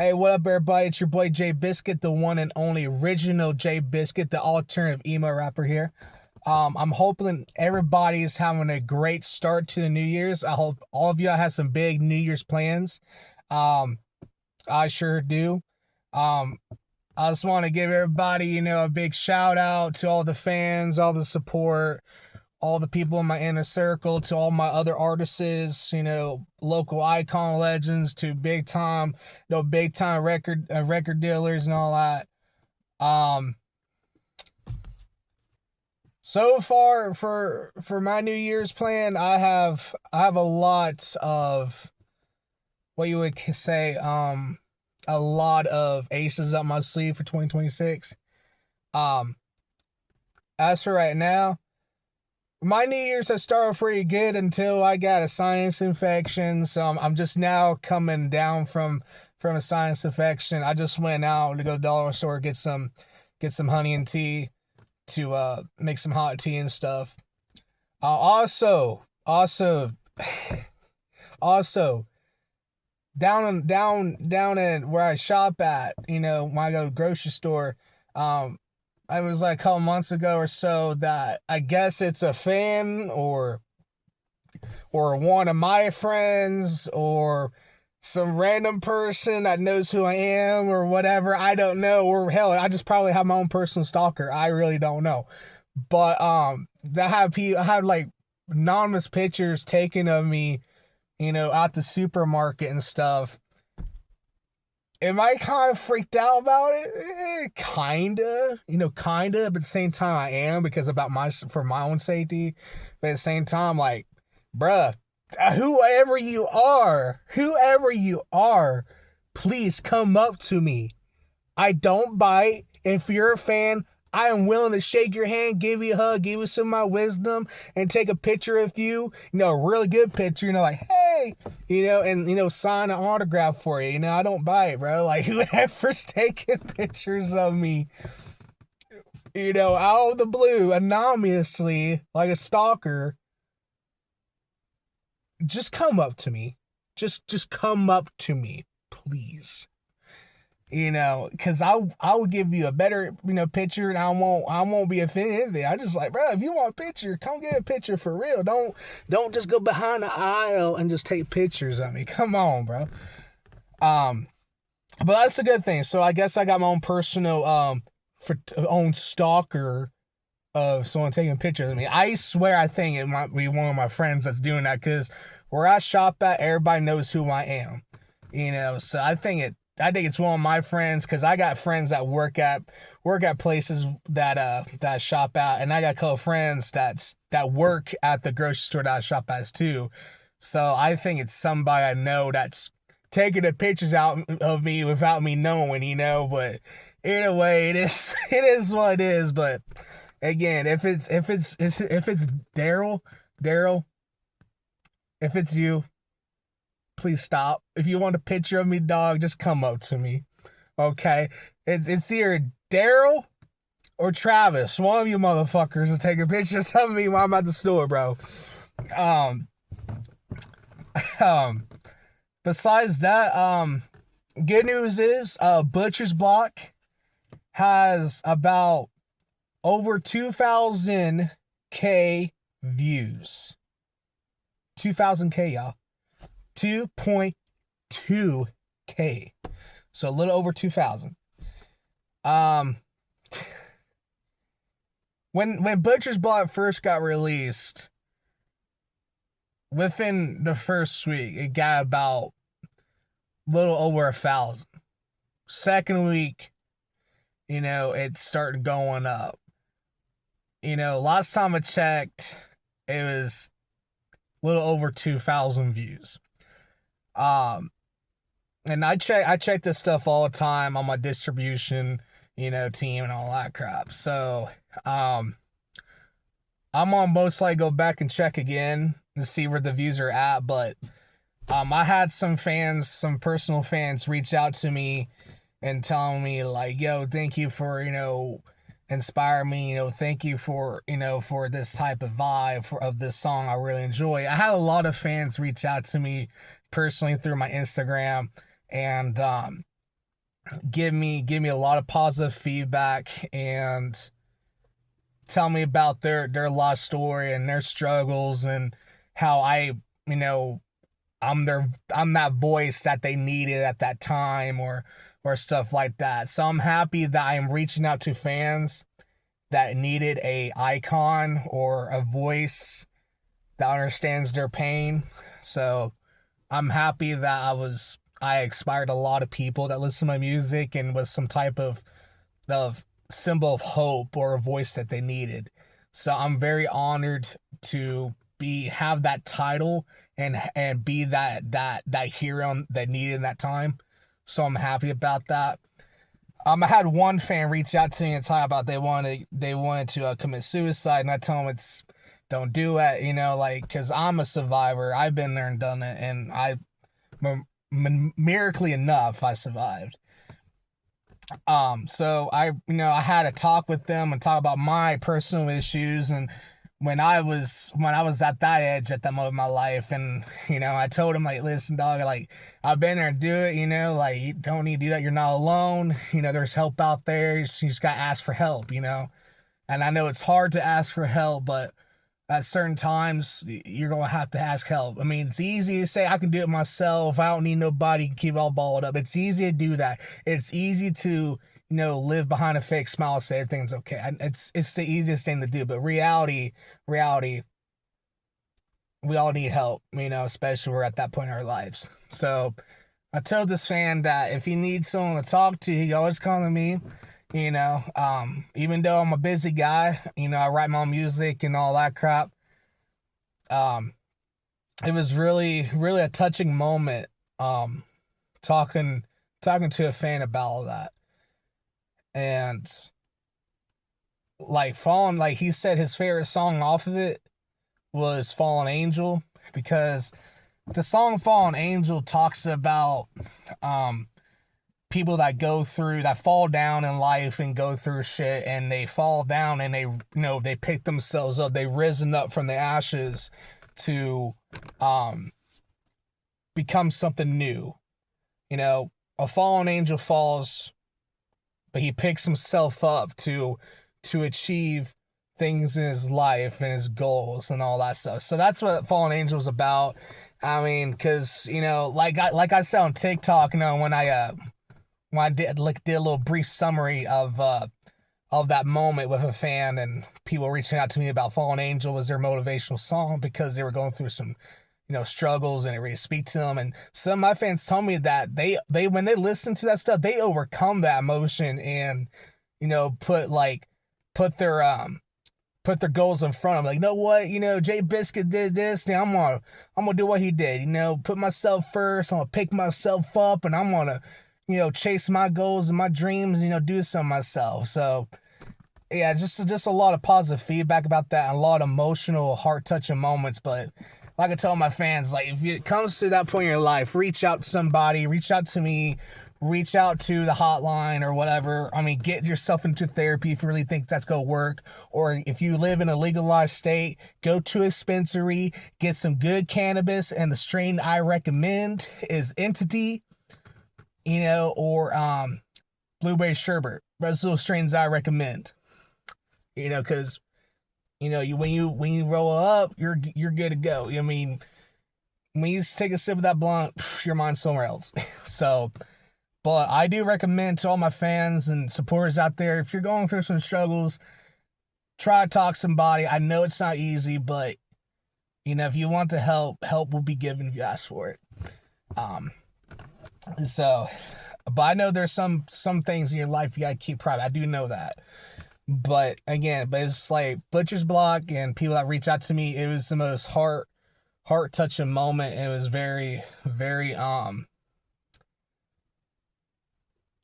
Hey, what up, everybody? It's your boy Jay Biscuit, the one and only original Jay Biscuit, the alternative emo rapper here. I'm hoping everybody's having a great start to the New Year's. I hope all of y'all have some big New Year's plans. Um, I sure do. Um, I just want to give everybody, a big shout out to all the fans, all the support, all the people in my inner circle, to all my other artists, local icon legends, to big time record dealers and all that. Um, so far for my New Year's plan, I have a lot of what you would say, a lot of aces up my sleeve for 2026. Um, as for right now, my New Year's has started pretty good until I got a sinus infection. So I'm just now coming down from a sinus infection. I just went out to go to the dollar store get some honey and tea to make some hot tea and stuff. Also, also down in where I shop at, when I go to the grocery store. I was like a couple months ago or so that I guess it's a fan or one of my friends or some random person that knows who I am or whatever. I don't know. Or hell, I just probably have my own personal stalker. I really don't know. But I had like anonymous pictures taken of me, at the supermarket and stuff. Am I kind of freaked out about it? Kinda, kinda, but at the same time I am, because for my own safety. But at the same time, like, bruh, whoever you are, please come up to me. I don't bite. If you're a fan, I am willing to shake your hand, give you a hug, give you some of my wisdom, and take a picture of you. A really good picture, like, hey, and, sign an autograph for you. I don't bite, bro. Like, whoever's taking pictures of me, out of the blue, anonymously, like a stalker, just come up to me. Just come up to me, please. Because I will give you a better, picture, and I won't be offended. I just like, bro, if you want a picture, come get a picture for real. Don't just go behind the aisle and just take pictures of me. Come on, bro. But that's a good thing. So I guess I got my own personal own stalker of someone taking pictures of me. I swear, I think it might be one of my friends that's doing that, because where I shop at, everybody knows who I am. So I think it's one of my friends, because I got friends that work at places that I shop at, and I got a couple friends that work at the grocery store that I shop at too. So I think it's somebody I know that's taking the pictures out of me without me knowing, But either way, it is what it is. But again, if it's Daryl, if it's you, please stop. If you want a picture of me, dog, just come up to me. Okay? It's either Daryl or Travis. One of you motherfuckers is taking pictures of me while I'm at the store, bro. Um, um, Besides that, good news is, Butcher's Block has about over 2,000K views. 2,000K, y'all. 2.2K. So a little over 2,000. When Butcher's Block first got released, within the first week, it got about a little over 1,000. Second week, it started going up. Last time I checked, it was a little over 2,000 views. And I check this stuff all the time on my distribution, team and all that crap. So, I'm gonna most likely go back and check again to see where the views are at. But, I had some personal fans reach out to me and telling me like, yo, thank you for, inspire me, thank you for, for this type of vibe of this song I really enjoy. I had a lot of fans reach out to me personally through my Instagram, and give me a lot of positive feedback and tell me about their life story and their struggles and how you know I'm that voice that they needed at that time or stuff like that. So I'm happy that I'm reaching out to fans that needed a icon or a voice that understands their pain. So I'm happy that I inspired a lot of people that listen to my music and was some type of symbol of hope or a voice that they needed. So I'm very honored to have that title and be that hero that needed in that time. So I'm happy about that. I had one fan reach out to me and talk about they wanted to commit suicide, and I tell them it's don't do it, like because I'm a survivor. I've been there and done it, and miraculously enough, I survived. So I had a talk with them and talk about my personal issues and when I was at that edge at that moment of my life, and I told him like, listen, dog, like I've been there, do it, like you don't need to do that. You're not alone. There's help out there. You just gotta ask for help, and I know it's hard to ask for help, but at certain times you're gonna have to ask help. I mean, it's easy to say I can do it myself. I don't need nobody to keep it all balled up. It's easy to do that. It's easy to live behind a fake smile and say everything's okay. It's the easiest thing to do. But reality, we all need help. Especially we're at that point in our lives. So I told this fan that if he needs someone to talk to, he always come to me. Even though I'm a busy guy, I write my own music and all that crap. Um, it was really, really a touching moment. Talking to a fan about all that, and like fallen, like he said, his favorite song off of it was "Fallen Angel" because the song "Fallen Angel" talks about people that fall down in life and go through shit, and they fall down and they pick themselves up. They've risen up from the ashes to become something new. A fallen angel falls, but he picks himself up to achieve things in his life and his goals and all that stuff. So that's what Fallen Angel is about. I mean, because like I said on TikTok, when I did a little brief summary of that moment with a fan and people reaching out to me about Fallen Angel was their motivational song because they were going through some struggles and it really speak to them. And some of my fans told me that they when they listen to that stuff, they overcome that emotion and put their goals in front of them. Like, what? Jay Biscuit did this. Now I'm gonna do what he did. Put myself first. I'm gonna pick myself up, and I'm gonna chase my goals and my dreams. Do something myself. So yeah, just a lot of positive feedback about that, and a lot of emotional, heart touching moments. But like I tell my fans, like if it comes to that point in your life, reach out to somebody, reach out to me, reach out to the hotline or whatever. I mean, get yourself into therapy if you really think that's going to work. Or if you live in a legalized state, go to a dispensary, get some good cannabis. And the strain I recommend is Entity, or Blueberry Sherbet. Those are the strains I recommend. Because when you roll up, you're good to go. I mean, when you take a sip of that blunt, your mind's somewhere else. So, but I do recommend to all my fans and supporters out there, if you're going through some struggles, try to talk to somebody. I know it's not easy, but if you want to help will be given if you ask for it. So, but I know there's some things in your life you gotta keep private. I do know that. But again, it's like Butcher's Block and people that reach out to me, it was the most heart touching moment. It was very, very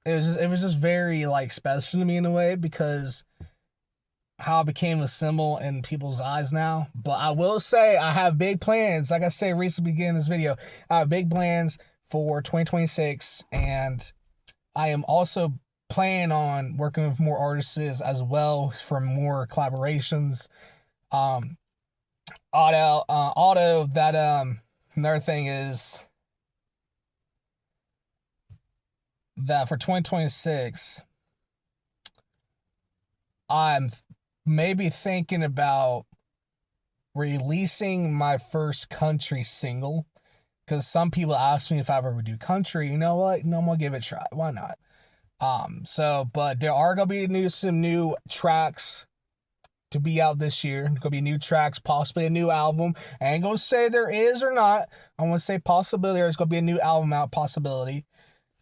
it was just very like special to me in a way because how I became a symbol in people's eyes now. But I will say I have big plans. Like I said recently beginning this video, I have big plans for 2026, and I am also planning on working with more artists as well for more collaborations. Auto that another thing is that for 2026, I'm maybe thinking about releasing my first country single. Because some people ask me if I ever do country. You know what? No, I'm gonna give it a try. Why not? But there are gonna be some new tracks to be out this year. Gonna be new tracks, possibly a new album. I ain't gonna say there is or not. I'm gonna say possibility. There's gonna be a new album out, possibility.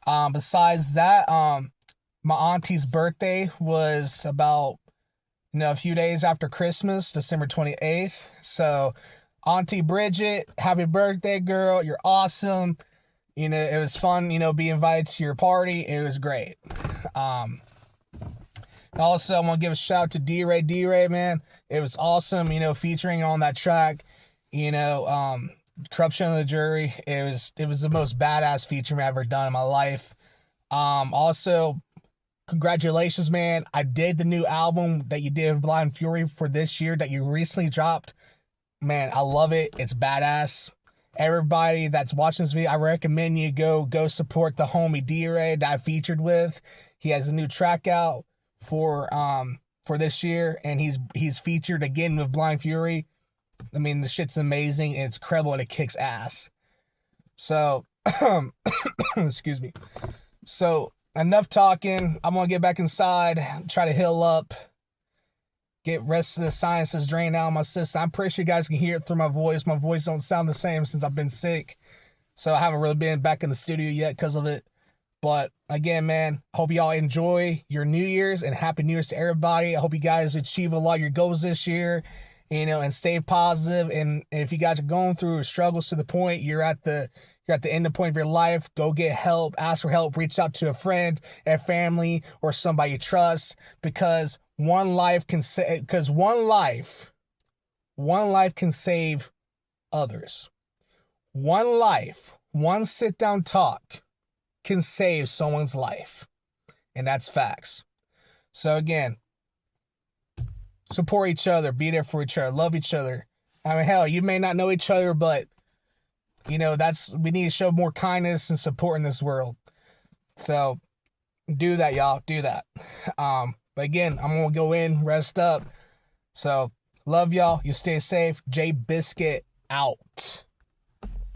Besides that, my auntie's birthday was about a few days after Christmas, December 28th. So, Auntie Bridget, happy birthday, girl. You're awesome. It was fun, be invited to your party. It was great. Also, I'm going to give a shout out to D-Ray. D-Ray, man, it was awesome, featuring on that track, Corruption of the Jury. It was the most badass feature I've ever done in my life. Also, congratulations, man. I did the new album that you did with Blind Fury for this year that you recently dropped. Man, I love it. It's badass. Everybody that's watching this video, I recommend you go support the homie D-Ray that I featured with. He has a new track out for this year, and he's featured again with Blind Fury. I mean, the shit's amazing, and it's incredible, and it kicks ass. So, excuse me. So, enough talking. I'm gonna get back inside, try to heal up, get rest of the sinuses drained out of my system. I'm pretty sure you guys can hear it through my voice. My voice don't sound the same since I've been sick, so I haven't really been back in the studio yet because of it. But again, man, hope y'all enjoy your New Year's, and Happy New Year's to everybody. I hope you guys achieve a lot of your goals this year, and stay positive. And if you guys are going through struggles to the point you're at the end of point of your life, go get help, ask for help, reach out to a friend, a family, or somebody you trust, because one life can save others. One life, one sit down talk can save someone's life. And that's facts. So again, support each other, be there for each other, love each other. I mean, hell, you may not know each other, but we need to show more kindness and support in this world. So do that, y'all. Do that. But again, I'm gonna go in, rest up. So love y'all. You stay safe. J Biscuit out.